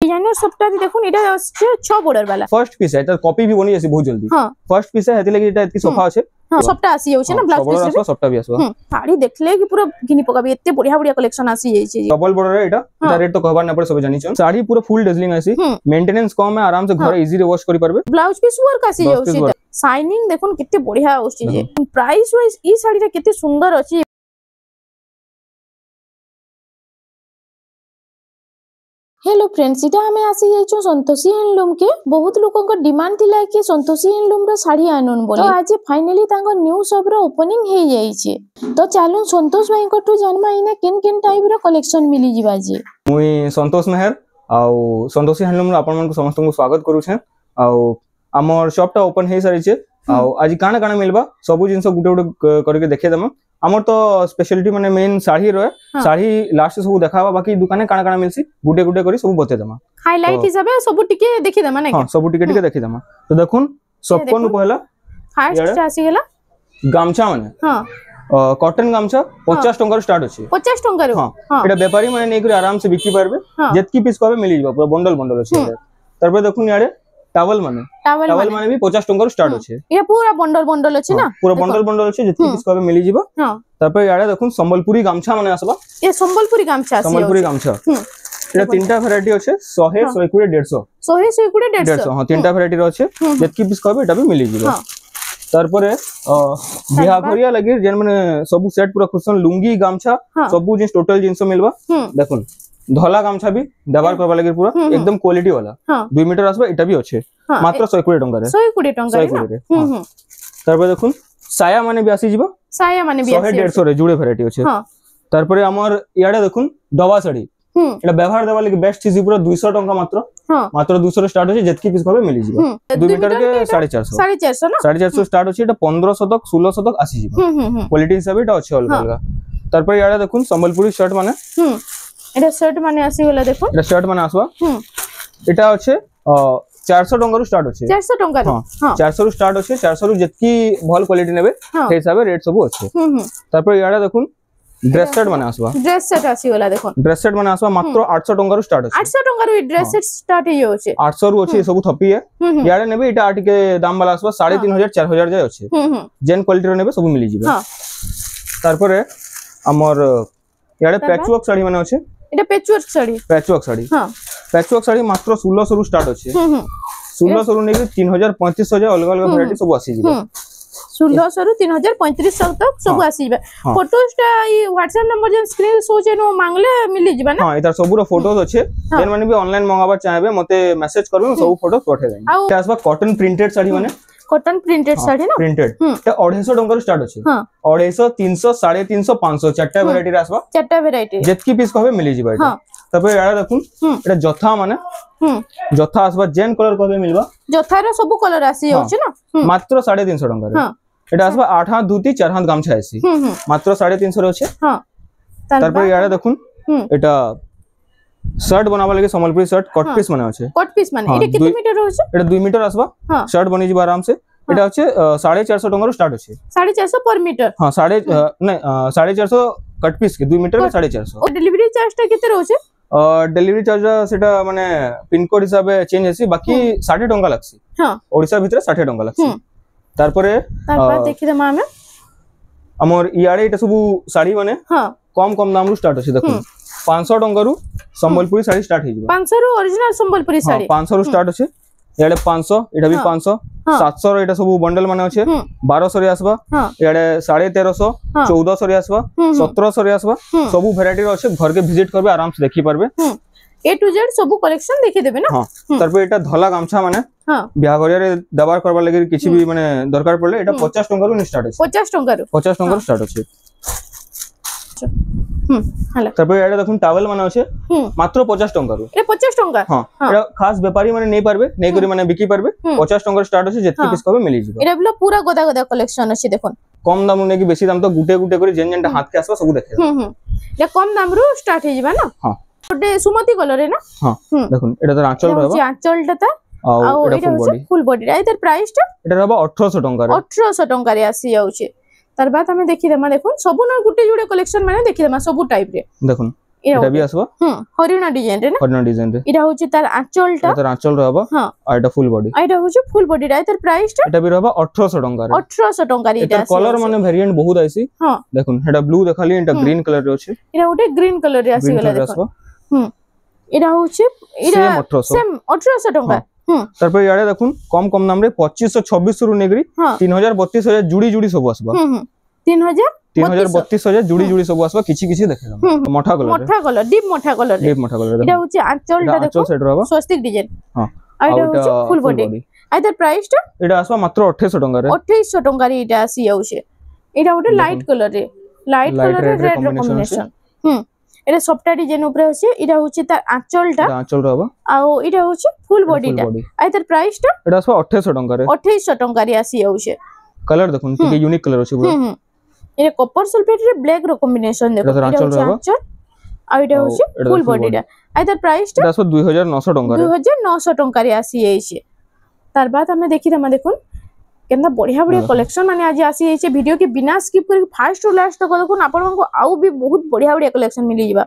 Designer सबटा भी देखुन एटा আছে 6 बॉर्डर वाला फर्स्ट पीस है एटा कॉपी भी बनी जासी बहुत जल्दी हां फर्स्ट पीस है हेति लागि एटा इतकी सोफा আছে हां सबटा आसी जाउछे ना ब्लाउज पीस रे सबटा भी आसबा साड़ी देखले कि पूरा घिनी पकाबे एते बढ़िया बढ़िया कलेक्शन आसी जाई छै डबल बॉर्डर है एटा रेट तो कहबा न पड़े सब जानि छ साड़ी पूरा फुल डेजलिंग आसी मेंटेनेंस कम है आराम से घर इजी रे वॉश करि परबे ब्लाउज पीस वर्क आसी जाउछे शाइनिंग देखुन केते बढ़िया आउछे जे प्राइस वाइज ई साड़ी रे केते सुंदर अछि। हेलो फ्रेंड्स इटा हमें आसी जाइछो संतोषी हैंडलूम के बहुत लोगों को डिमांड थिला कि संतोषी हैंडलूम रो साड़ी आनुन बोली तो आज फाइनली तांको न्यू शॉप रो ओपनिंग हे जाइछे तो चालू संतोष भाई को जानमा इना किन किन टाइप रो कलेक्शन मिली जिबा जे मुई संतोष मेहर आउ संतोषी हैंडलूम रो आपन मन को समस्त को स्वागत करू छे आउ हमर शॉप टा ओपन हे सारी छे आउ आज काना काना मिलबा सब जिंस गुटे गुटे करके देखे दम हमर तो स्पेशलिटी माने मेन साड़ी रहे साड़ी लास्ट सब देखाबा बाकी दुकाने काना काना मिलसी गुटे गुटे करी सब बते दमा हाइलाइट हिसाबे सब टिके देखि दमा ना हां सब टिके देखि दमा तो देखुन सबकोन पहला फर्स्ट आसी गेला गामछा माने हां कॉटन गामछा 50 टंका स्टार्ट अछि 50 टंका रो हां एटा व्यापारी माने नै करी आराम से बिकी पारबे जेतकी पीस कहबे मिली जबा पूरा बंडल बंडल अछि तरबे देखुन यारे टावल माने भी 50 टंका स्टार्ट अछि ये पूरा बंडल बंडल अछि ना पूरा बंडल अछि जेतकी पीस कहबे मिली जिबा हां तापर यारे देखुन संबलपुरी गामछा माने आसबा ये संबलपुरी गामछा संबलपुरी गामछा एटा तीनटा वैरायटी अछि 100 100 150 100 हां तीनटा वैरायटी रो अछि जेतकी पीस कहबे एटा भी मिली जिबा तारपरे बिहा भरिया लागि जेन माने सब सेट पूरा खुसन लुंगी गामछा सब जिंस टोटल जिंस मिलबा देखुन धला गामछा भी दबार करबा लागि पूरा एकदम क्वालिटी वाला 2 मीटर आसबा एटा भी अछि मात्र 120 टंका रे 120 टंका रे तारपरे देखुन साया माने भी आसी जिबा साया माने भी आसी 150 रे जुड़े वैरायटी अछि तारपरे हमर याडा देखुन दवा साड़ी एटा व्यवहार देबा लागि बेस्ट चीज पूरा 200 टंका मात्र 200 रे स्टार्ट अछि जेतकी पीस कहबे मिली जिबा 2 मीटर के 450 ना 450 स्टार्ट अछि एटा 1500 तक 1600 तक आसी जिबा क्वालिटी हिसाब एटा अछि अलग अलग तारपरे याडा देखुन संबलपुरी शर्ट माने एटा शर्ट माने आसी गेला देखो एटा शर्ट माने आसबा एटा अछि 400 टंका रो स्टार्ट अछि 400 टंका रो हां 400 रो स्टार्ट अछि 400 रो जेतकी भल क्वालिटी नेबे हे हिसाबे रेट सब अछि तारपर याडा देखुन ड्रेस सेट माने आसबा ड्रेस सेट आसी गेला देखो ड्रेस सेट माने आसबा मात्र 800 टंका रो स्टार्ट अछि 800 टंका रो ड्रेस सेट स्टार्ट हे अछि 800 रो अछि सब थपी है याडा नेबे एटा आटिके दाम वाला आसबा 3500 4000 जाय अछि जेन क्वालिटी रो नेबे सब मिली जिबा हां तारपर हमर याडा पैचवर्क साड़ी माने अछि एटा पैचवर्क साड़ी हां पैचवर्क साड़ी मात्र 1600 रु स्टार्ट अछि 1600 रु नेकी 3000 3500 जाय अलग अलग वैरायटी सब आसी जिबा 1600 रु 3000 3500 तक सब आसी जिबा फोटोसटा ई WhatsApp नंबर जे स्क्रीन शो जे नो मांगले मिली जिबा ना हां एतार सबुरो फोटोज अछि जेन माने भी ऑनलाइन मंगाबा चाहेबे मते मैसेज करबे सब फोटो पठे देबे एटा आसबा कॉटन प्रिंटेड साड़ी माने कॉटन प्रिंटेड साड़ी ना प्रिंटेड ते 250 टंका रो स्टार्ट अछि 250 300 350 500 चारटा वैरायटी रे आसबा चारटा वैरायटी जेतकी पीस कहबे मिली जिबा एटा तबे यार देखुन एटा जथा माने जथा आसबा जेन कलर कहबे मिलबा जथा रो सब कलर आसी होछ ना मात्र 350 टंका रे एटा आसबा 8 हाथ धोती 4 हाथ गामछा आसी मात्र 350 रे अछि हां तारपर यार देखुन एटा शर्ट बनाबा लागि संबलपुरी शर्ट कट पीस माने अछि कट पीस माने एटा कितने मीटर रहछ एटा 2 मीटर आसबा शर्ट बनि जिबा आराम से एटा अछि 450 टंका रो स्टार्ट अछि 450 पर मीटर हां 450 कट पीस के 2 मीटर के 450 और डिलीवरी चार्ज ता केते रहछ डिलीवरी चार्ज सेटा माने पिन कोड हिसाबे चेंज हेसी बाकी 60 टंका लागसी हां ओडिसा भितर 60 टंका लागसी तारपरे देखि दमा हमें हमर इयाडे एटा सब साड़ी माने हां कम दाम रु स्टार्ट अछि देखो 500 टंका रु संबलपुरी साड़ी स्टार्ट हे जिबा 500 रु ओरिजिनल संबलपुरी साड़ी 500 रु स्टार्ट अछि याडे 500 एटा भी 500 700 रो एटा सब बंडल माने अछि 1200 रे आसबा याडे 1350 1400 रे आसबा 1700 रे आसबा सब वैरायटी रो अछि घर के विजिट करबे आराम से देखि परबे ए टू जेड सब कलेक्शन देखि देबे ना हां तरपे एटा धला गामछा माने हां बियाहगरिया रे दबार करबा लागि किछि भी माने दरकार पड़ले एटा 50 टंका रु स्टार्ट अछि 50 टंका रु स्टार्ट अछि हला तबे एटा देखुन टावल माने अछि मात्र 50 टंका रु ए 50 टंका हां एटा खास व्यापारी माने नै परबे नै करी माने बिकी परबे 50 टंका स्टार्ट अछि जेतकी पीस कहबे मिली जिबा एटा बला पूरा गोदा गोदा कलेक्शन अछि देखुन कम दाम नै कि बेसी दाम तो गुटे गुटे करी जेन जेनटा हाथ के आसबा सब देखे ये कम दाम रु स्टार्ट हे जिबा ना हां ओटे सुमति कलर है ना हां देखुन एटा तो आंचल रहबा आंचलटा ता आ एटा फुल बॉडी एतर प्राइस टा एटा रहबा 1800 टंका रे 1800 टंका रे आसी जाउछे तार बाद हमें देखि देमा देखुन सब न गुटे जुडे कलेक्शन माने देखि देमा सब टाइप रे देखुन এটা বি আসবা হরিণা ডিজাইন রে না হরিণা ডিজাইন রে এটা হচ্ছে তার আঁচলটা তার আঁচল রহবা আর এটা ফুল বডি এটা হচ্ছে ফুল বডিটা এটার প্রাইসটা এটা বি রহবা 1800 টাকা রে 1800 টাকা রে এটা কলর মানে ভেরিয়েন্ট বহুত আইছি দেখুন এটা ব্লু দেখালি এটা গ্রিন কালার রে আছে এটা ওটা গ্রিন কালার রে আসি গলা দেখো এটা হচ্ছে এটা সেম 1800 টাকা তারপর ইয়ারে দেখুন কম কম নাম রে 2526 রু নেগরি 3000 32000 জুড়ি জুড়ি সব আসবা 3000 32,000 জুড়ি জুড়ি সব আসবা কিছু কিছু দেখে দাও মোটা কালার ডিপ মোটা কালার এটা হচ্ছে আঁচলটা দেখো আঁচল সাইড রহবা স্বস্তিক ডিজাইন আর এটা হচ্ছে ফুল বডি আইদার প্রাইসটা এটা আসবা মাত্র 2800 টাকা রে 2800 টাকা রে এটা আসি যাচ্ছে এটা ওটা লাইট কালার রে লাইট কালার রে রেড কম্বিনেশন এটা সফটওয়্যার ডিজাইন উপরে আছে এটা হচ্ছে তার আঁচলটা আঁচল রহবা আর এটা হচ্ছে ফুল বডিটা আইদার প্রাইসটা এটা আসবা 2800 টাকা রে 2800 টাকা রে আসি যাচ্ছে কালার দেখুন কি ইউনিক কালার আছে পুরো এটা কপার সালফেট রে ব্ল্যাক র কম্বিনেশন দেখো এটা হচ্ছে আঁচল আর এটা হচ্ছে ফুল বডিটা আইদার প্রাইসটা এটা আসবা 2900 টাকা রে 2900 টাকা রে আসি যাচ্ছে তার বাদ আমি দেখি দমা দেখুন কেননা বঢ়িয়া বঢ়িয়া কলেকশন মানে আজি আসি যাচ্ছে ভিডিও के बिना स्किप कर फास्ट टू लास्ट तक देखुन आपण को आउ भी बहुत बढ़िया बढ़िया कलेक्शन मिली जिबा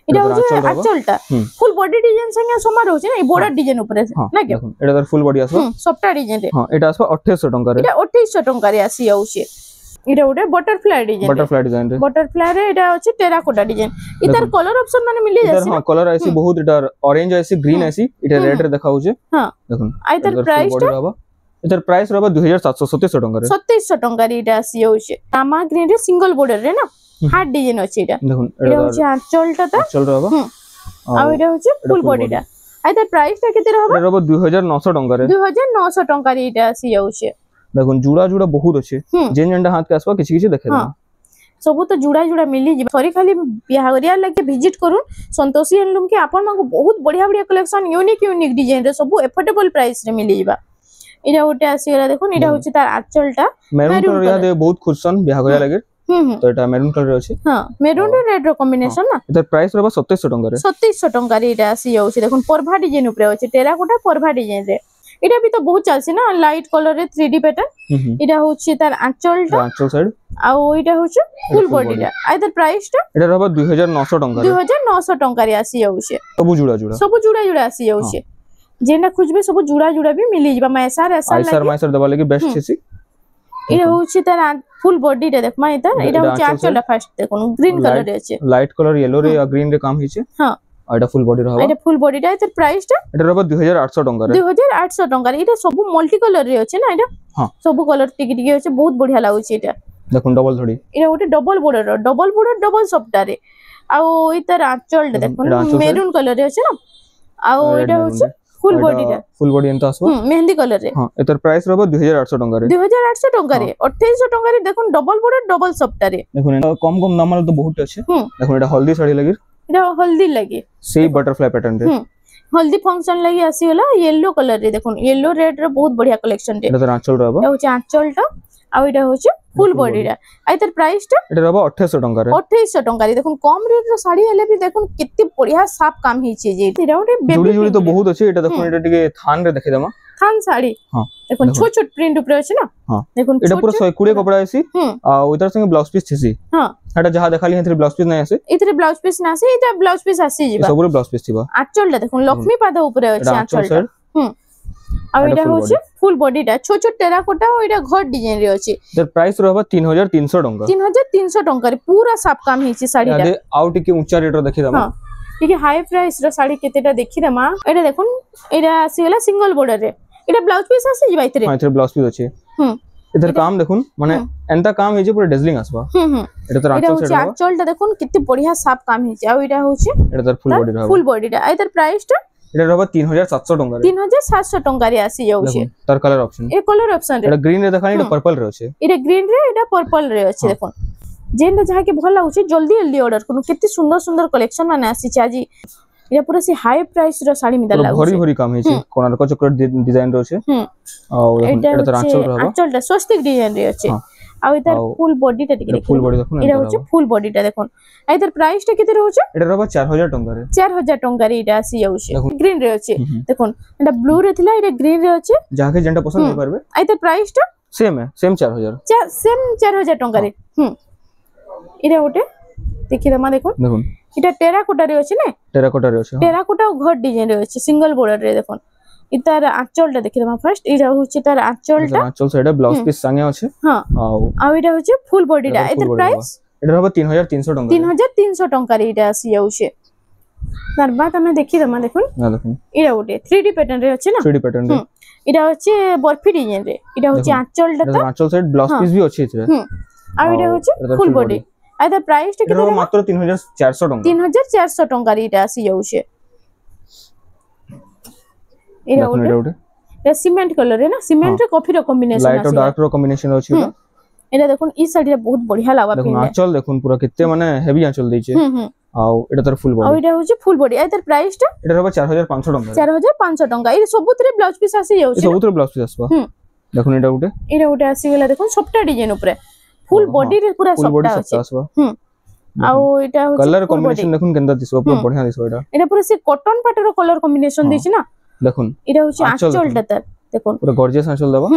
এটা হচ্ছে আঁচলটা ফুল বডি ডিজাইন সঙ্গে সমান রয়েছে না এই বর্ডার ডিজাইন উপরে না কি দেখুন এটা তার ফুল বডি আসবে সফটওয়্যার ডিজাইন রে এটা আসবে 2800 টাকা রে এটা 2800 টাকা রে আসি যাচ্ছে এটা ওটা বাটারফ্লাই ডিজাইন রে বাটারফ্লাই রে এটা হচ্ছে টেরাকোটা ডিজাইন ইতার কলর অপশন মানে মিলি যাচ্ছে হ্যাঁ কলর আইছি বহুত এটা অরেঞ্জ আইছি গ্রিন আইছি এটা রেড রে দেখা হচ্ছে হ্যাঁ দেখুন আইতার প্রাইসটা এটার প্রাইস রবা 2737 টাকা রে 2700 টাকা রে এটা আসি যাচ্ছে তামা গ্রিন রে সিঙ্গেল বর্ডার রে না হার্ড ডিজাইন আছে এটা দেখুন এটা হচ্ছে আঁচলটা তা আঁচল রবা আর এটা হচ্ছে ফুল বডিটা আইতার প্রাইসটা কত রে হবে এটা রবা 2900 টাকা রে 2900 টাকা রে এটা আসি যাচ্ছে দেখুন জুড়া জুড়া বহুত আছে যেন যেনটা হাত কে আসবা কিছু কিছু দেখে দাও सब तो जुड़ा जुड़ा मिली जी सॉरी खाली बिहारिया लगे विजिट करूँ संतोषी हैंडलूम के आपण मांको बहुत बढ़िया बढ़िया कलेक्शन यूनिक यूनिक डिजाइन रे सब एफोर्डेबल प्राइस रे मिली जीवा इरा ओटे आसी गला देखो इरा होची तार आंचलटा मेरून कलर या दे बहुत खुशन बिहारिया लगे तो एटा मेरून कलर रे अछि हां मेरून रे रेड रो कॉम्बिनेशन ना एटा प्राइस रबा 2700 टंका रे 2700 टंका रे इरा आसी जाउछि देखो परभा डिजाइन ऊपर अछि टेराकोटा परभा डिजाइन रे এটা भी तो बहुत चलছে না লাইট কালার রে 3D প্যাটার্ন এটা হচ্ছে তার আঁচলটা আঁচল সাইড আর ওইটা হচ্ছে ফুল বডিটা আইদার প্রাইসটা এটা রবা 2900 টাকা 2900 টাকা রে আসি যাচ্ছে সবু জুড়া জুড়া আসি যাচ্ছে যেটা খুঁজবে সবু জুড়া জুড়া भी মিলি যাবে মাইসার মাইসার দেবা লাগি বেস্ট ছিছি এটা হচ্ছে তার ফুল বডিটা দেখ মা এটা হচ্ছে আঁচলটা ফার্স্ট দেখুন গ্রিন কালার আছে লাইট কালার ইয়েলো রে আর গ্রিন রে কাম হইছে হ্যাঁ এটা ফুল বডি রহবা এটা ফুল বডিটা এর প্রাইসটা এটা রবা 2800 টাকা রে 2800 টাকা রে এটা সব মাল্টি কালার রে আছে না এটা হ্যাঁ সব কালার টিকি টিকি আছে বহুত বঢ়িয়া লাগুছে এটা দেখুন ডবল ধড়ি এটা ওটা ডবল বর্ডার ডবল সফটওয়্যার রে আর ওইটার আঁচলটা দেখুন মেরুন কালার রে আছে না আর এটা হচ্ছে ফুল বডি এন্ড আসবে মেহেন্দি কালার রে হ্যাঁ এটার প্রাইস রবা 2800 টাকা রে 2800 টাকা রে 2800 টাকা রে দেখুন ডবল বর্ডার ডবল সফটওয়্যার রে দেখুন এটা কম কম দাম তো বহুত আছে দেখুন এটা হলদি শাড়ি লাগি এটা হলদি লাগে সেই বাটারফ্লাই প্যাটার্ন রে हल्दी फंक्शन लगी आसी गला येलो कलर रे देखो येलो रेड रे बहुत बढ़िया कलेक्शन रे এটা আঁচল রবা এটা হচ্ছে আঁচলটা আর এটা হচ্ছে ফুল বডিটা আইতার প্রাইসটা এটা রবা 2800 টাকা রে 2800 টাকা রে দেখুন কম রেট র শাড়ি হেলে भी দেখুন কেতে बढ़िया সাফ কাম হিছে যে এটা ওটা জুড়ি জুড়ি তো বহুত আছে এটা দেখুন এটা টিকে থান রে দেখে দেমা থান শাড়ি হ্যাঁ দেখুন ছোট ছোট প্রিন্ট উপরে আছে না হ্যাঁ দেখুন এটা পুরো 120 কপড়া আছে আর ওইটার সঙ্গে ব্লাউজ পিস ছিছি হ্যাঁ এটা যাহা দেখালি হেতরে ব্লাউজ পিস নাই আছে এতরে ব্লাউজ পিস না আছে এটা ব্লাউজ পিস আসি যাবা সবরে ব্লাউজ পিস থিবা আঁচলটা দেখুন লক্ষ্মী পাদ উপরে আছে আঁচলটা আর এটা হচ্ছে ফুল বডিটা ছোট ছোট টেরাকোটা ও এটা ঘর ডিজাইন রে আছে এর প্রাইস রহবা 3300 টাকা 3300 টাকা রে পুরা সাফ কাম হিছে শাড়িটা আদে আউ টিকে উচ্চা রেট দেখি দাম হ্যাঁ টিকে হাই প্রাইস র শাড়ি কেতেটা দেখি দামা এটা দেখুন এটা আসি গলা সিঙ্গেল বর্ডার রে এটা ব্লাউজ পিস আসি যাবা ইতরে হ্যাঁ ইতরে ব্লাউজ পিস আছে इधर काम देखुन माने एंता काम हिजे पूरा डेजलिंग आसबा এটা তো আঁচল সেট হবে আঁচলটা দেখুন কত বঢ়িয়া সাফ কাম হিছে আর এটা হচ্ছে এটা তার ফুল বডি এটার প্রাইসটা এটা রবা 3700 টাকা রে 3700 টাকা রে আসি যাচ্ছে তার colour option A colour option রে এটা গ্রিন রে দেখানি এটা পার্পল রে আছে এটা গ্রিন রে এটা পার্পল রে আছে দেখুন যেটা যাহাকে ভাল লাগুছে জলদি জলদি অর্ডর করুন কত সুন্দর সুন্দর কালেকশন মানে আসিছে আজি এটা পুরো সে হাই প্রাইস র শাড়ি মিদা লাগুছে ভরি ভরি কাম হিছে কোনারক চক্র ডিজাইন রয়েছে আর দেখুন এটা তো আঁচল রবা আঁচলটা স্বস্তিক ডিজাইন রে আছে আর এটার ফুল বডিটা টিকে দেখুন ফুল বডি দেখুন এটা হচ্ছে ফুল বডিটা দেখুন এটার প্রাইসটা কত রয়েছে এটা রবা 4000 টাকা রে 4000 টাকা রে এটা আসি যাচ্ছে গ্রিন রে আছে দেখুন এটা ব্লু রে থিলা এটা গ্রিন রে আছে যাকে যেটা পছন্দ হই পারবে এটার প্রাইসটা সেম 4000 সেম 4000 টাকা রে এটা ওটে দেখি দমা দেখুন এটা টেরাকোটা রে আছে না টেরাকোটা রে আছে টেরাকোটা ঘর ডিজাইন রে আছে সিঙ্গল বর্ডर রে দেখুন ইতার আঁচলটা দেখি দেবা ফার্স্ট এটা হচ্ছে তার আঁচলটা আঁচল সাইডে ব্লাউজ পিস সাঙ্গে আছে হ্যাঁ আর এটা হচ্ছে ফুল বডিটা এটার প্রাইস এটা হবে 3300 টাকা 3300 টাকা রে এটা আসি যাচ্ছে তার বাদ আমি দেখি দেবা দেখুন না দেখুন এটা ওটে 3D প্যাটার্ন রে আছে না 3D প্যাটার্ন রে এটা হচ্ছে বরফি ডিজাইন রে এটা হচ্ছে আঁচলটা তো আঁচল সাইড ব্লাউজ পিস भी আছে এতে আর এটা হচ্ছে ফুল বডি আর এটার প্রাইসটা কি এটা মাত্র 3400 টাকা 3400 টাকা রে এটা আসি যাচ্ছে এটা ওটে এটা সিমেন্ট কালার রে না সিমেন্ট রে কফি র কম্বিনেশন আছে লাইট আর ডার্ক র কম্বিনেশন আছে এটা দেখুন এই শাড়িটা বহুত বঢ়িয়া লাগা দেখুন আঁচল দেখুন পুরো কেতে মানে হেভি আঁচল দিয়েছে আও এটা তার ফুল বডি আর এটা হচ্ছে ফুল বডি আর এটার প্রাইসটা এটা হবে 4500 টাকা 4500 টাকা এই সবুতরে ব্লাউজ পিস আসি যাচ্ছে সবুতরে ব্লাউজ পিস আসবা দেখুন এটা উঠে আসি গেলা দেখুন সবটা ডিজাইন উপরে ফুল বডি রে পুরা সবটা আছে আও এটা হচ্ছে কালার কম্বিনেশন দেখুন কেনটা দিছো পুরো বঢ়িয়া দিছো এটা পুরো সে কটন পাটের কালার কম্বিনেশন দিছি না দেখুন এটা হচ্ছে আঁচলটা তার দেখুন পুরো গর্জিয়াস আঁচল দেবা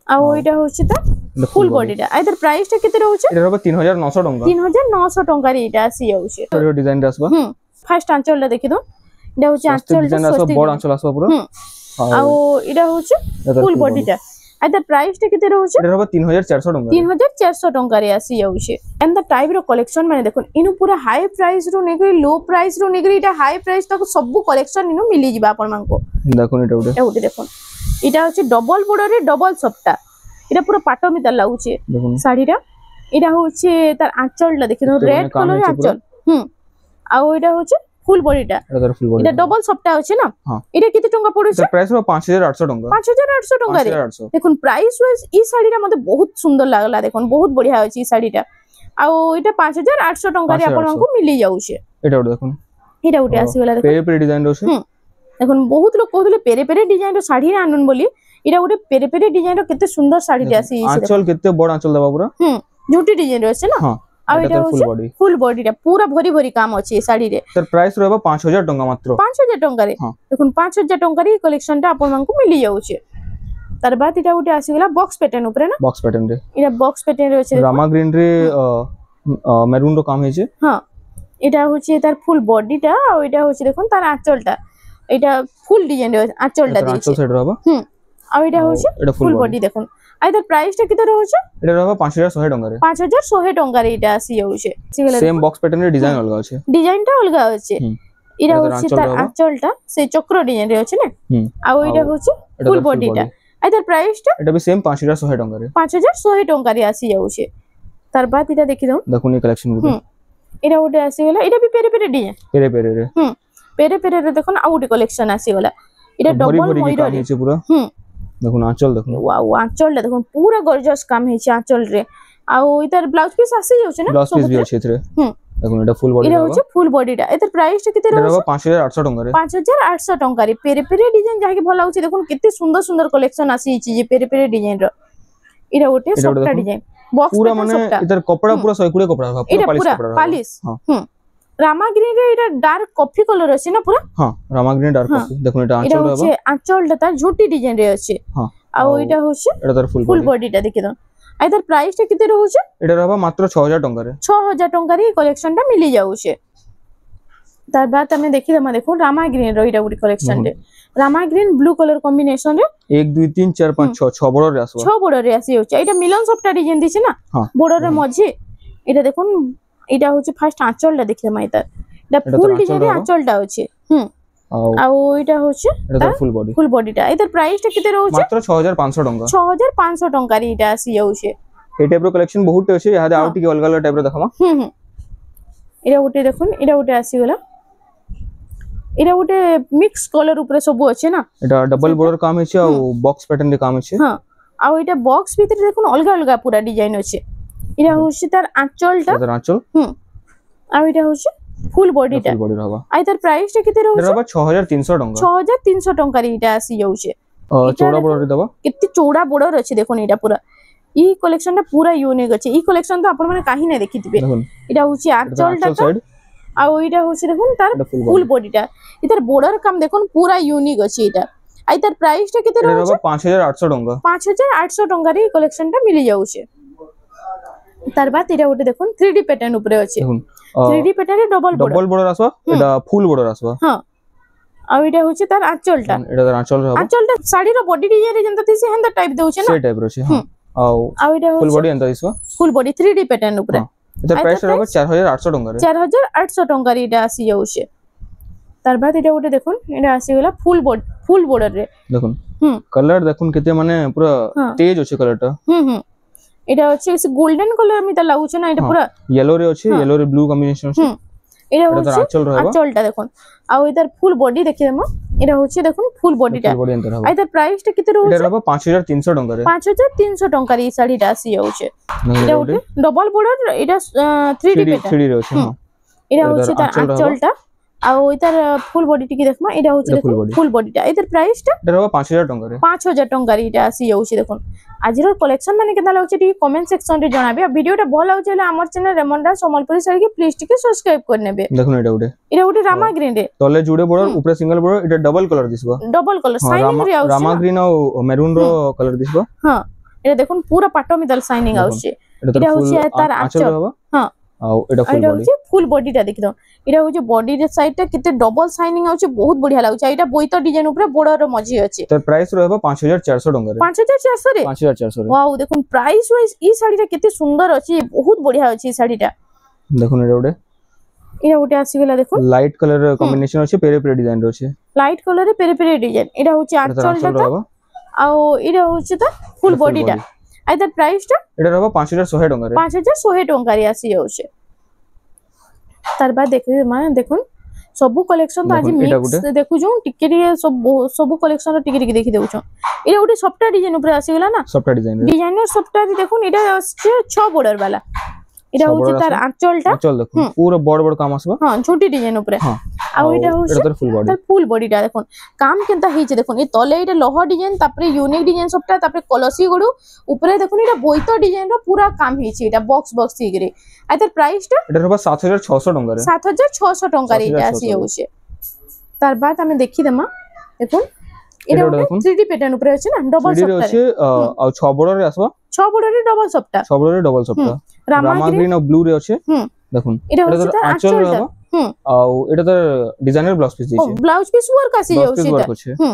আর এটা হচ্ছে তার ফুল বডিটা এটার প্রাইসটা কত রয়েছে এটা হবে 3900 টাকা 3900 টাকা রে এটা আসি যাচ্ছে এটা ডিজাইন আসবা ফার্স্ট আঁচলটা দেখি দাও এটা হচ্ছে আঁচলটা সস্তি বড় আঁচল আসবা পুরো আর এটা হচ্ছে ফুল বডিটা এটার প্রাইসটা কত রয়েছে এটা হবে 3400 টাকা 3400 টাকা রে আসি যাচ্ছে এন্ড দা টাইপ র কলেকশন মানে দেখুন ইনু পুরা হাই প্রাইস रो নেগরি লো প্রাইস रो নেগরি এটা হাই প্রাইস তক সবু কলেকশন ইনু মিলিଯିବା আপন মানকো দেখুন এটা উঠে দেখুন এটা হচ্ছে ডবল বর্ডারে ডবল সফটা এটা পুরো পাটো মিতার লাগুছে শাড়িটা এটা হচ্ছে তার আঁচলটা দেখি দাও রেড কালারের আঁচল আর এটা হচ্ছে ফুল বডিটা এটা ডবল সফটা আছে না এটা কত টাকা পড়ছে প্রাইস হলো 5800 টাকা 5800 টাকা রে দেখুন প্রাইস ওয়াইজ এই শাড়িটা মতে বহুত সুন্দর লাগলা দেখুন বহুত বঢ়িয়া আছে এই শাড়িটা আর এটা 5800 টাকা রে আপনাଙ୍କୁ মিলি যাଉଛି এটা দেখুন এটা উঠে আসি গলা দেখুন পেরে পেরে ডিজাইন আছে দেখুন বহুত লোক কইলে পেরে পেরে ডিজাইন র শাড়ি আনুন বলি এটা ওটে পেরে পেরে ডিজাইন র কেতে সুন্দর শাড়িটা আসি আঁচল কেতে বড় আঁচল দেবা পুরো ঝুটি ডিজাইন আছে না আর এটা হচ্ছে ফুল বডিটা পুরা ভরি ভরি কাম আছে এই শাড়ি রে তার প্রাইস রহবা 5000 টাকা মাত্র 5000 টাকা রে দেখুন 5000 টাকা রে কালেকশনটা আপনাଙ୍କୁ মিলি যাଉଛି তার বাদ এটা উঠে আসি গলা বক্স প্যাটার্ন উপরে না বক্স প্যাটার্ন রে এটা বক্স প্যাটার্ন আছে রামা গ্রিন রে মেরুন র কাম হইছে এটা হচ্ছে তার ফুল বডিটা আর এটা হচ্ছে দেখুন তার আঁচলটা এটা ফুল ডিজাইন রে আঁচলটা দিয়েছে আঁচল সাইড রহবা আর এটা হচ্ছে ফুল বডি দেখুন আর এটার প্রাইসটা কত রয়েছে এটা রহবা 5100 টাকা রে 5100 টাকা রে এটা আসি যাচ্ছে সেম বক্স প্যাটার্নের ডিজাইন অলগা আছে ডিজাইনটা অলগা আছে এটা হচ্ছে তার আঁচলটা সেই চক্র ডিজাইন রে আছে না আর এটা হচ্ছে ফুল বডিটা এটার প্রাইসটা এটা भी সেম 5100 টাকা রে 5100 টাকা রে আসি যাচ্ছে তার বাদ এটা দেখি দাও দেখুন এই কালেকশন গুলো এটা ওটা আসি গলা এটা भी পেরে পেরে ডিজাইন পেরে পেরে রে পেরে পেরে রে দেখুন আউট কালেকশন আসি গলা এটা ডবল ময়ূর রে পুরো দেখুন আঁচল দেখুন ওয়াও আঁচলটা দেখুন পুরা গর্জিয়াস কাম হইছে আঁচল রে আর এটার ব্লাউজ পিস আসি যাচ্ছে না ব্লাউজ পিস भी আছে এতে দেখুন এটা ফুল বডি এটা হচ্ছে ফুল বডিটা এটার প্রাইসটা কত রয়েছে এটা 5800 টাকা রে 5800 টাকা রে পেরে পেরে ডিজাইন যাকে ভালো লাগুছে দেখুন কেতে সুন্দর সুন্দর কালেকশন আসিছে যে পেরে পেরে ডিজাইন র এটা ওটে সবটা ডিজাইন বক্স পুরা মানে এটার কপড়া পুরা 120 কপড়া হবে পুরো পালিশ কপড়া পালিশ রামা গ্রিন রে এটা ডার্ক কফি কালার আছে না পুরা রামা গ্রিন ডার্ক কফি দেখুন এটা আঁচল হবে এটা আঁচলটা তার ঝুটি ডিজাইন রে আছে আর ওইটা হচ্ছে এটা তার ফুল বডিটা দেখি দাও এটার প্রাইসটা কত রয়েছে এটা হবে মাত্র 6000 টাকা রে 6000 টাকা রে কালেকশনটা মিলি যাচ্ছে তার বাদ আমি দেখি দমা দেখুন রামা গ্রিন র এটা উড়ি কালেকশন রে রামা গ্রিন ব্লু কালার কম্বিনেশন রে 1 2 3 4 5 6 6 বড় রে আসবে 6 বড় রে আসি হচ্ছে এটা মিলন সবটা ডিজাইন দিছে না বড় রে মঝি এটা দেখুন এটা হচ্ছে ফার্স্ট আঁচলটা দেখি দমা এটা ফুল ডিজাইন রে আঁচলটা আছে আর ওইটা হচ্ছে এটা ফুল বডিটা এটার প্রাইসটা কত রয়েছে মাত্র 6500 টাকা 6500 টাকা রে এটা আসি যাচ্ছে এই টাইপৰ কালেকশন বহুত আছে ইয়াতে আউট কি অলগা অলগা টাইপৰ দেখামা এটা উঠে দেখুন এটা উঠে আসি গলা এটা উঠে মিক্স কালার উপরে সব আছে না এটা ডাবল বর্ডার কাম আছে আর বক্স প্যাটার্ন রে কাম আছে আর এটা বক্স ভিতরে দেখুন অলগা অলগা পুরা ডিজাইন আছে এটা হচ্ছে তার আঁচলটা তার আঁচল আর এটা হচ্ছে ফুল বডিটা ফুল বডি হবে আর তার প্রাইসটা কত রয়েছে এটা হবে 6300 টাকা 6300 টাকা রে এটা আসি যাচ্ছে চৌড়া বড় রে দেবা কেতে চৌড়া বড় আছে দেখুন এটা পুরা এই কালেকশনটা পুরা ইউনিক আছে এই কালেকশন তো আপন মানে কাহি না দেখিতিবে এটা হচ্ছে আঁচলটা আর ওইটা হচ্ছে দেখুন তার ফুল বডিটা এটার বর্ডার কাম দেখুন পুরা ইউনিক আছে এটা আর তার প্রাইসটা কত রয়েছে 5800 টাকা 5800 টাকা রে কালেকশনটা মিলি যাচ্ছে তার বাদ এটা ওটা দেখুন 3D প্যাটার্ন উপরে আছে 3D पैटर्न रे डबल बॉर्डर आसबा एटा फुल बॉर्डर आसबा हां आ एटा होचे तार आंचलटा एटा तार आंचल रहबा आंचलटा साड़ी रो बॉडी डिजाइन रे जंता थिसे हंदा टाइप देउचे ना से टाइप रो छे हां आ एटा फुल बॉडी एंता दिसबा फुल बॉडी 3D पैटर्न ऊपर एटा प्राइस रहबा 4800 टंका रे 4800 टंका रे एटा आसी जाउचे तार बाद एटा उठे देखुन एटा आसी गेला फुल बॉर्डर रे देखुन कलर देखुन केते माने पूरा तेज होचे कलर टा एटा होचे गोल्डन कलर मिता लागुचे ना एटा पूरा येलो रे होचे येलो रे ब्लू कॉम्बिनेशन होचे एटा होचे आंचलटा देखुन आ इधर फुल बॉडी देखि देमो एटा होचे देखुन फुल बॉडीटा आ इधर प्राइस टा किते रहउचे एटा रहबा 5300 टंका रे 5300 टंका रे साड़ीटा आसी जाउचे एटा उठे डबल बॉर्डर एटा 3D पैटर्न 3D रे होचे हां एटा होचे तार आंचलटा आ इधर फुल बॉडी टिके देखमा एटा होचे फुल बॉडीटा इधर प्राइस टा एटा रहबा 5000 टंका रे 5000 टंका रे एटा आसी जाउचे देखुन आजिर कलेक्शन माने केता लागुचे टी कमेंट सेक्शन रे जणाबे वीडियोटा भल लागुचे ले हमर चैनल रेमंडा सम्बलपुरी साड़ी के प्लीज टिके सब्सक्राइब करनेबे देखुन एटा उडे रामा ग्रीन रे तले जुडे बॉर्डर ऊपर सिंगल बॉर्डर एटा डबल कलर दिसबो डबल कलर शाइनिंग रे आउचे रामा ग्रीन और मेरून रो कलर दिसबो हां एटा देखुन पूरा पाटो मिदल शाइनिंग आउचे एटा होचे तार आंचल हां आ एटा फुल बॉडी टा देखि दो एटा होचे बॉडी रे साइड टा किते डबल शाइनिंग आउचे बहुत बढ़िया लागुचे एटा बोइतो डिजाइन ऊपर बॉर्डर मझी अछि तर प्राइस रहबा 5400 टंका रे 5400 रे 5400 रे वाओ देखुन प्राइस वाइज ई साड़ी टा किते सुंदर अछि बहुत बढ़िया अछि साड़ी टा देखुन एटा उडे आसी गेला देखुन लाइट कलर कॉम्बिनेशन अछि पेरे पेरे डिजाइन रो अछि लाइट कलर रे पेरे पेरे डिजाइन एटा होचे आंचल टा आ एटा होचे ता फुल बॉडी टा आइदर प्राइस टा एटा रहबा 5100 टंका रे 5100 टंका रे आसी जाउचे तार बाद देखि माने देखुन सबु कलेक्शन तो आज मिक्स देखु जो टिके टिके सब कलेक्शन टिके टिके देखि देउछो एटा उठे सॉफ्टवेयर डिजाइन ऊपर आसी गेला ना सॉफ्टवेयर डिजाइन डिजाइनर सॉफ्टवेयर देखुन एटा 6 बॉर्डर वाला एटा होचे तार आंचलटा आंचल देखुन पूरा बड़ बड़ काम आसबा हां छोटी डिजाइन ऊपर हां आ एटा होचे फुल बॉडी टा देखुन काम केनता हिचे देखुन ए तले एटा लोहा डिजाइन तापरे यूनिक डिजाइन सबटा तापरे कलसी गडू ऊपर देखुन एटा बोइतो डिजाइन रो पूरा काम हिचे एटा बॉक्स थिगरे आ तार प्राइस टा एटा रहबा 7600 टंका रे 7600 टंका रे एटा आसी होचे तार बाद हमें देखि देमा देखुन एटा 3D पैटर्न ऊपर अछि ना डबल सॉफ्ट अछि आ 6 बॉर्डर रे आसबा 6 बॉर्डर रे डबल सॉफ्ट 6 बॉर्डर रे डबल सॉफ्ट रामा ग्रीन और ब्लू रे अछि देखुन एटा आंचल रहबा आ एटा त डिजाइनर ब्लाउज पीस दिछि ब्लाउज पीस वर्क आसी जाउछि एटा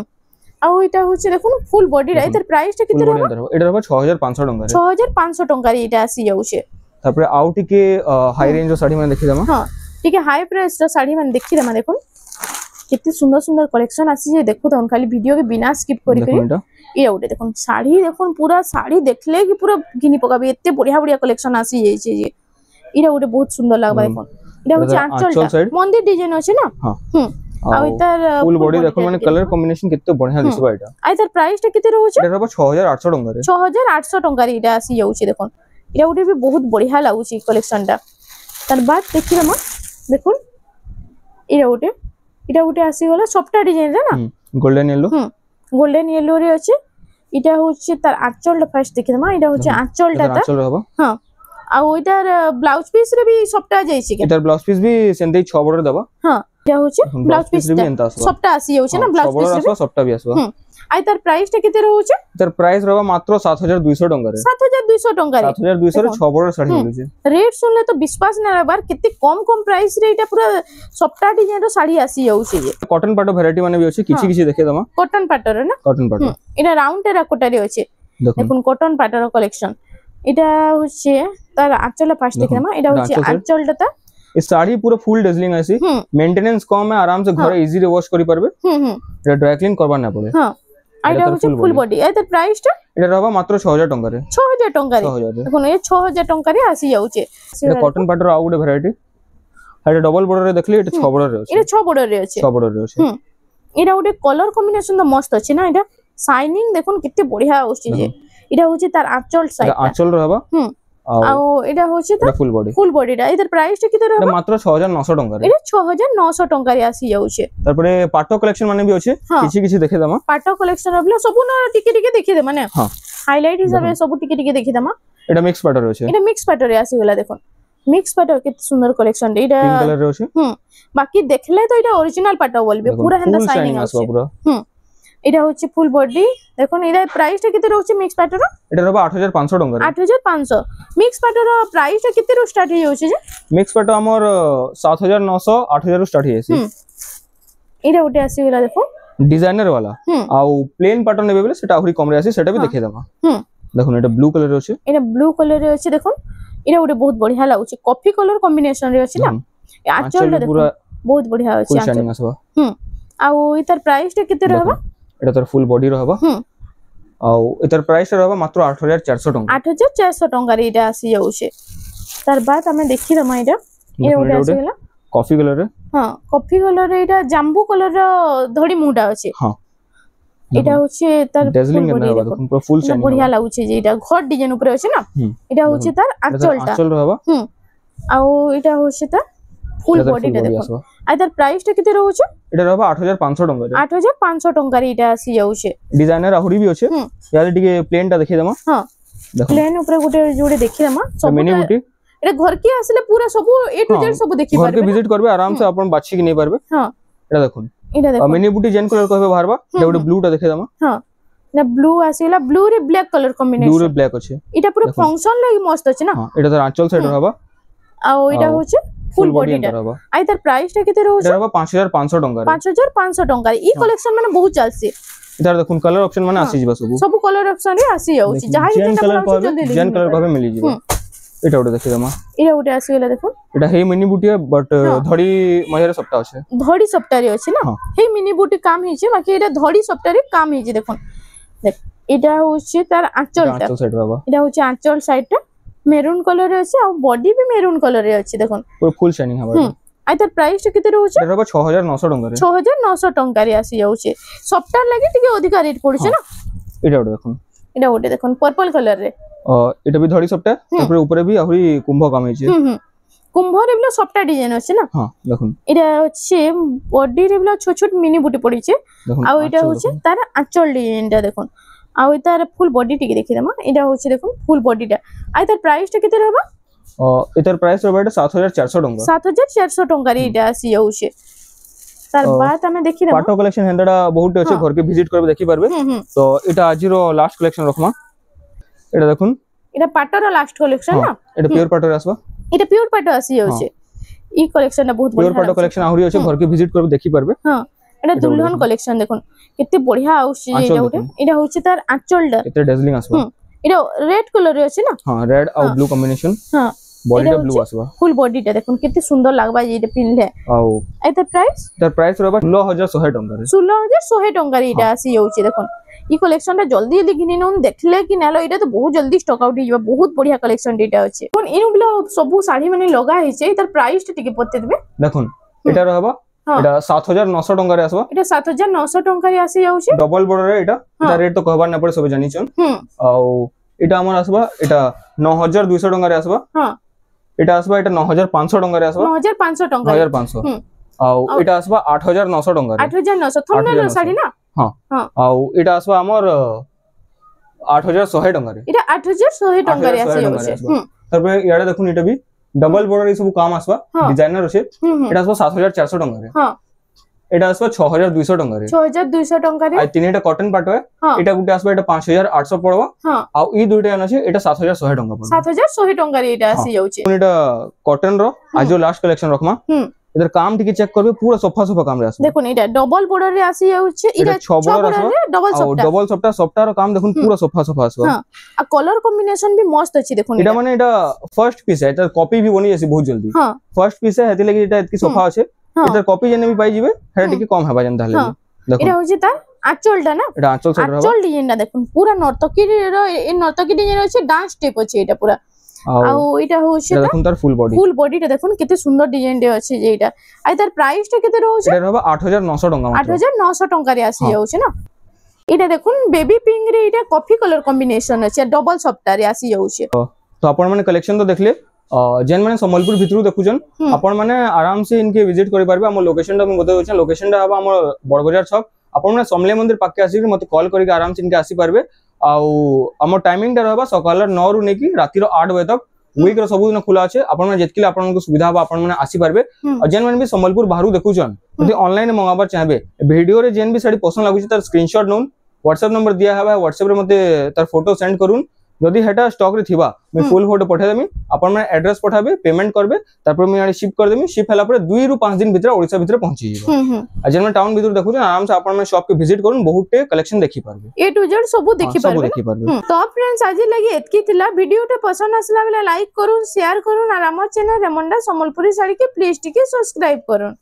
आ एटा होछि देखुन फुल बॉडी रे एतर प्राइस टा किते रहबा एटा रहबा 6500 टंका रे 6500 टंका रे एटा आसी जाउछि तापरे आउ टिके हाई रेंज रो साड़ी माने देखि देमा हां टिके हाई प्राइस रो साड़ी माने देखि देमा देखुन कितनी सुंदर सुंदर कलेक्शन आसी जे देखु त खाली वीडियो के बिना स्किप करि करि ए उठे देखुन साड़ी देखुन पूरा साड़ी देखले कि पूरा घिनी पकाबे एते बढ़िया बढ़िया कलेक्शन आसी जाय छै जे इरा उठे बहुत सुंदर लागबा देखुन इरा होचे आंचल मंदिर डिजाइन अछि ना आ इतर फुल बॉडी देखो माने कलर कॉम्बिनेशन कितते बढ़िया दिसबा एटा आ इतर प्राइस टा किते रहउचे एटा 6800 टंका रे 6800 टंका रे इटा आसी जाउछि देखुन इरा उठे भी बहुत बढ़िया लागुछि कलेक्शन टा तार बाद देखि हम देखुन इरा उठे आसी गला सॉफ्टवेयर डिजाइन रे ना गोल्डन येलो रे अछि इटा होछि तार आंचल फर्स्ट देखि दमा इटा होछि आंचल टा आंचल रहबा हां आ ओइटार ब्लाउज पीस रे भी सॉफ्टवेयर जाइछि के इटार ब्लाउज पीस भी सेंदै 6 बॉर्डर दबा हां इटा होछि ब्लाउज पीस भी एंता सॉफ्टवेयर आसी जाउछि ना ब्लाउज पीस रे सॉफ्टवेयर भी आसबा आइ तार प्राइस टा केते रहउछि तार प्राइस रहबा मात्र 7200 टंका रे 7200 टंका रे 7200 रे 6 बॉर्डर साड़ी मिलुछि रेट सुनले तो विश्वास न रहबार केते कम प्राइस रे इटा पूरा सॉफ्टवेयर डिजाइन रो साड़ी आसी जाउछि जे कॉटन पाटो वैरायटी माने भी अछि किछि किछि देखे दमा कॉटन पाटो रे ना कॉटन पाटो इटा राउंड टेराकोटा रे अछि देखुन कॉटन पाटो रो कलेक्शन इटा होछि तार आंचल फास्ट देखे दमा इटा होछि आंचल टा ए साड़ी पूरा फुल डेजलिंग आसी मेंटेनेंस कम है आराम से घर इजी रे वॉश करि परबे एटा ड्राई क्लीन करबा ना पड़े हां आइटा होछि फुल बॉडी एतर प्राइस टा एटा रहबा मात्र 6000 टंका रे 6000 टंका रे देखुन ए 6000 टंका रे आसी जाउछे एटा कॉटन पाटर आ गुटे वैरायटी एटा डबल बॉर्डर रे देखली एटा 6 बॉर्डर रे अछि एटा 6 बॉर्डर रे अछि 6 बॉर्डर रे अछि एटा गुटे कलर कॉम्बिनेशन तो मस्त अछि ना एटा शाइनिंग देखुन किते बढ़िया होछि जे एटा होछि तार आंचल साइड आंचल रहबा आ एटा होछि तार फुल बॉडी टा एतर प्राइस टा किते रहबा मात्र 6900 टंका रे एटा 6900 टंका रे आसी जाउछे तारपरे पाटो कलेक्शन माने भी अछि किछि किछि देखे दमा पाटो कलेक्शन रहबला सबु ना टिके टिके देखि दे माने हां हाइलाइट हिसाबे सबु टिके टिके देखि दमा एटा मिक्स पाटो रे अछि एटा मिक्स पाटो रे आसी गेला देखो मिक्स पाटो किते सुंदर कलेक्शन एटा पिंक कलर रे अछि बाकी देखले तो एटा ओरिजिनल पाटो बोलबे पूरा हंदा शाइनिंग आछे पूरा এটা হচ্ছে ফুল বডি দেখুন এর প্রাইসটা কেতে রହୁଛି মিক্স প্যাটার এটা রবা 8500 টঙ্কা 8500 মিক্স প্যাটার প্রাইসটা কেতে রু স্টার্ট হই যাଉଛି যে মিক্স প্যাটার আমার 7900 8000 রু স্টার্ট হই যাচ্ছে এটা ওটে আসি গলা দেখো ডিজাইনর वाला আউ প্লেন প্যাটার্ন নেবে বলে সেটা আহুরি কম রে আসি সেটা भी দেখাই দেবা দেখুন এটা ব্লু কালার রে আছে এটা ব্লু কালার রে আছে দেখুন এটা ওটে বহুত বঢ়িয়া লাগুଛି কফি কালার কম্বিনেশন রে আছে না আঁচলটা দেখো বহুত বঢ়িয়া আছে শাইনিং আসবা আউ ইতার প্রাইসটা কেতে रहबा এটা তোর ফুল বডি रहबा আউ ইতার প্রাইস रहबा মাত্র 8400 টাকা 8400 টাকা রে এটা আসি যাଉଛି তার বাদ আমি দেখি দমা এটা এটা ওটে আসি গলা কফি কালার রে হ্যাঁ কফি কালার রে এটা জাম্বু কালার র ধড়ি মুডা আছে হ্যাঁ এটা হচ্ছে তার ডেজলিং এর না দেখুন পুরো ফুল শাইনিং বঢ়িয়া লাগুছে যে এটা ঘর ডিজাইন উপরে আছে না এটা হচ্ছে তার আঁচলটা আঁচল रहबा আউ এটা হচ্ছে তার ফুল বডিটা দেখো আর তার প্রাইসটা কেতে রହୁଛି এটা रहबा 8500 টাকা 8500 টাকা রে এটা আসি যাଉଛି ডিজাইনর আহুরি भी আছে ইয়ালে টিকে প্লেনটা দেখাই দেমা হ্যাঁ দেখো প্লেন উপরে গোটে जोड़े দেখি দেমা সব মিনি বুটি এটা ঘর কি আসলে পুরো সব এ টু জেড সব দেখি পারবে ঘরকে ভিজিট করবে আরাম সে আপন বাচ্চি কি নেই পারবে হ্যাঁ এটা দেখুন এটা দেখো মিনি বুটি জেন কালার কবে বাহারবা এটা গোটে ব্লুটা দেখাই দেমা হ্যাঁ না ব্লু আসিলা ব্লু রে ব্ল্যাক কালার কম্বিনেশন ব্লু রে ব্ল্যাক আছে এটা পুরো ফাংশন লাগি মস্ত আছে না হ্যাঁ এটা তো আঁচল সাইড रहबा আও এটা হচ্ছে ফুল বডিটা আই তার প্রাইসটা কেতে রହୁଛି এটা रहबा 5500 টাকা 5500 টাকা ই কালেকশন মানে বহুত চলছে এটা দেখুন কালার অপশন মানে আসি যিবা সব কালার অপশন রে আসি যাଉଛି যাহা জেন কালার কবে মিলি যিবা এটা ওটা দেখি দমা এটা ওটা আসি গলা দেখুন এটা হেই মিনি বুটি বাট ধড়ি মঝরে সপ্তাহ আছে ধড়ি সপ্তাহে আছে না হেই মিনি বুটি কাম হিছে বাকি এটা ধড়ি সপ্তাহে কাম হিছে দেখুন দেখ এটা হচ্ছে তার আঁচলটা আঁচল সাইড বাবা এটা হচ্ছে আঁচল সাইডটা মেরুন কালার রে আছে আর বডি भी মেরুন কালার রে আছে দেখুন পুরো ফুল শাইনিং হবে আর তার প্রাইসটা কেতে রହୁଛି এটা হবে 6900 টাকা রে 6900 টাকা রে আসি যাଉଛି সপ্তাহ লাগি টিকে অধিক রেট পড়ছে না এটা ওটা দেখুন এটা ওটা দেখুন পার্পল কালার রে এটা भी ধড়ি সপ্তাহ তারপরে উপরে भी আহুরি কুম্ভ কাম হইছে কুম্ভ রে বলে সপ্তাহ ডিজাইন আছে না হ্যাঁ দেখুন এটা হচ্ছে বডি রে বলে ছোট ছোট মিনি বুটি পড়িছে আর এটা হচ্ছে তার আঁচল ডিজাইনটা দেখুন আর তার ফুল বডি টিকে দেখি দেমা এটা হচ্ছে দেখুন ফুল বডিটা আর তার প্রাইসটা কেতে रहबा এটার প্রাইস रहबा এটা 7400 টাকা 7400 টাকা রে এটা আসি যাଉଛି তার বাদ আমি দেখি দেমা পাটো কালেকশন হেন্ডাটা বহুত আছে ঘরকে ভিজিট করবে দেখি পারবে তো এটা আজির লাস্ট কালেকশন রখমা এটা দেখুন এটা পাটোর লাস্ট কালেকশন না এটা পিওর পাটোর আসবা এটা পিওর পাটো আসি যাଉଛି ই কালেকশনটা বহুত পিওর পাটো কালেকশন আহুরি আছে ঘরকে ভিজিট করবে দেখি পারবে হ্যাঁ এটা দুলহন কালেকশন দেখুন কেতে বঢ়িয়া আউছি এটা হচ্ছে তার আঁচলটা কেতে ডেজলিং আসবা এটা রেড কালার আছে না হ্যাঁ রেড আর ব্লু কম্বিনেশন হ্যাঁ বডিটা ব্লু আসবা ফুল বডিটা দেখুন কেতে সুন্দর লাগবা এটা পিনলে আও এটার প্রাইস रहबा 16100 টাকা রে 16100 টাকা রে এটা আসি যাଉଛି দেখুন ই কালেকশনটা জলদি জলদি কিনি নন দেখলে কি নালো এটা তো বহুত জলদি স্টক আউট হই যাবে বহুত বঢ়িয়া কালেকশন এটা আছে কোন ইনগুলো সবু শাড়ি মানে লগা হইছে এটার প্রাইসটা টিকে পড়তে দিবে দেখুন এটা रहबा এটা 7900 টাকা রে আসবা এটা 7900 টাকা রে আসি যাଉଛି ডবল বর্ডার রে এটা রেট তো কহবার না পড়ে সবে জানিছন আও এটা আমার আসবা এটা 9200 টাকা রে আসবা হ্যাঁ এটা আসবা এটা 9500 টাকা রে আসবা 9500 টাকা 9500 আও এটা আসবা 8900 টাকা রে 8900 থমনেল শাড়ি না হ্যাঁ আও এটা আসবা আমার 8100 টাকা রে এটা 8100 টাকা রে আসি যাচ্ছে তারপরে ইয়াড়ে দেখুন এটা भी ডবল বর্ডার এই সব কাম আসবা ডিজাইনার আছে এটা আসবা 7400 টাকা রে হ্যাঁ এটা আসবা 6200 টাকা রে 6200 টাকা রে আর তিনটা কটন পাট হয় এটা গুটে আসবা এটা 5800 পড়বা আর এই দুইটা আছে এটা 7100 টাকা পড়বা 7100 টাকা রে এটা আসি যাচ্ছে এটা কটন র আজ লাস্ট কালেকশন রখমা এদের কাম টিকে চেক করবে পুরো সফা সফা কাম রে আসবে দেখুন এটা ডবল বর্ডার রে আসি যাচ্ছে এটা 6 বর্ডার রে ডবল সফটার কাম দেখুন পুরো সফা সফা আসবে হ্যাঁ আর কালার কম্বিনেশন भी মস্ত আছে দেখুন এটা মানে এটা ফার্স্ট পিস है এটা কপি भी বনি যাসি বহুত জলদি হ্যাঁ ফার্স্ট পিস है হেতি লাগি এটা এতকি সফা আছে এটার কপি জেনে भी পাই যাবে হেটা টিকে কম হবা জান তাহলে দেখুন এটা হচ্ছে তার আঁচলটা না এটা আঁচল সাইড হবে আঁচল ডিজাইনটা দেখুন পুরো নর্তকীর এই নর্তকী ডিজাইন আছে ডান্স স্টেপ আছে এটা পুরো আর এটা হচ্ছে দেখুন তার ফুল বডিটা দেখুন কত সুন্দর ডিজাইন রে আছে যে এটা আর তার প্রাইসটা কত রয়েছে এটা হবে 8900 টাকা মাত্র 8900 টাকা রে আসি যাচ্ছে না এটা দেখুন বেবি পিঙ্ক রে এটা কফি কালার কম্বিনেশন আছে ডবল সফট রে আসি যাচ্ছে তো আপন মানে কালেকশন তো দেখলে जेन मैंने सम्बलपुर भितर देखुन आपण मैंने आराम से इनके विजिट कर पारे आम लोकेशन बता लोकेशन हम बड़ बजार छक आपण मैंने समलेई मंदिर पाखे आसिक मत कॉल करके आराम से इनके आसी पारे आम टाइमिंग रहा सकाल 9 रु नहीं रातिर 8 बजे तक वीक रो सब दिन खुला अछि आपण माने जेतकिले आपण को सुविधा बा आपण माने आसी परबे और जेन माने भी संबलपुर बाहरु देखुचन यदि ऑनलाइन मंगाबार चाहबे वीडियो रे जेन भी साड़ी पसंद लागुची तार स्क्रीनशॉट नउन व्हाट्सएप नंबर दिया हबा व्हाट्सएप रे मते तार फोटो सेंड करूम जदि हेटा स्टॉक रे थिबा मैं फुल फोटो पठा देमी आपण माने एड्रेस पठाबे पेमेंट करबे तापर मैं शिप कर देमी शिप हला पर 2 रु 5 दिन भीतर ओडिसा भीतर पहुंची जीवो आ जेन में टाउन भीतर देखु आराम से आपण में शॉप के विजिट करूम बहुत टे कलेक्शन देखि पारबे ए टू जेड सब देखि पारबे तो फ्रेंड्स आज लगे एतकी थिला वीडियो टे पसंद आसला बेला लाइक करूम शेयर करूम और हमर चैनल रेमंडा संबलपुरी साड़ी के प्लीज टिके सब्सक्राइब करूम।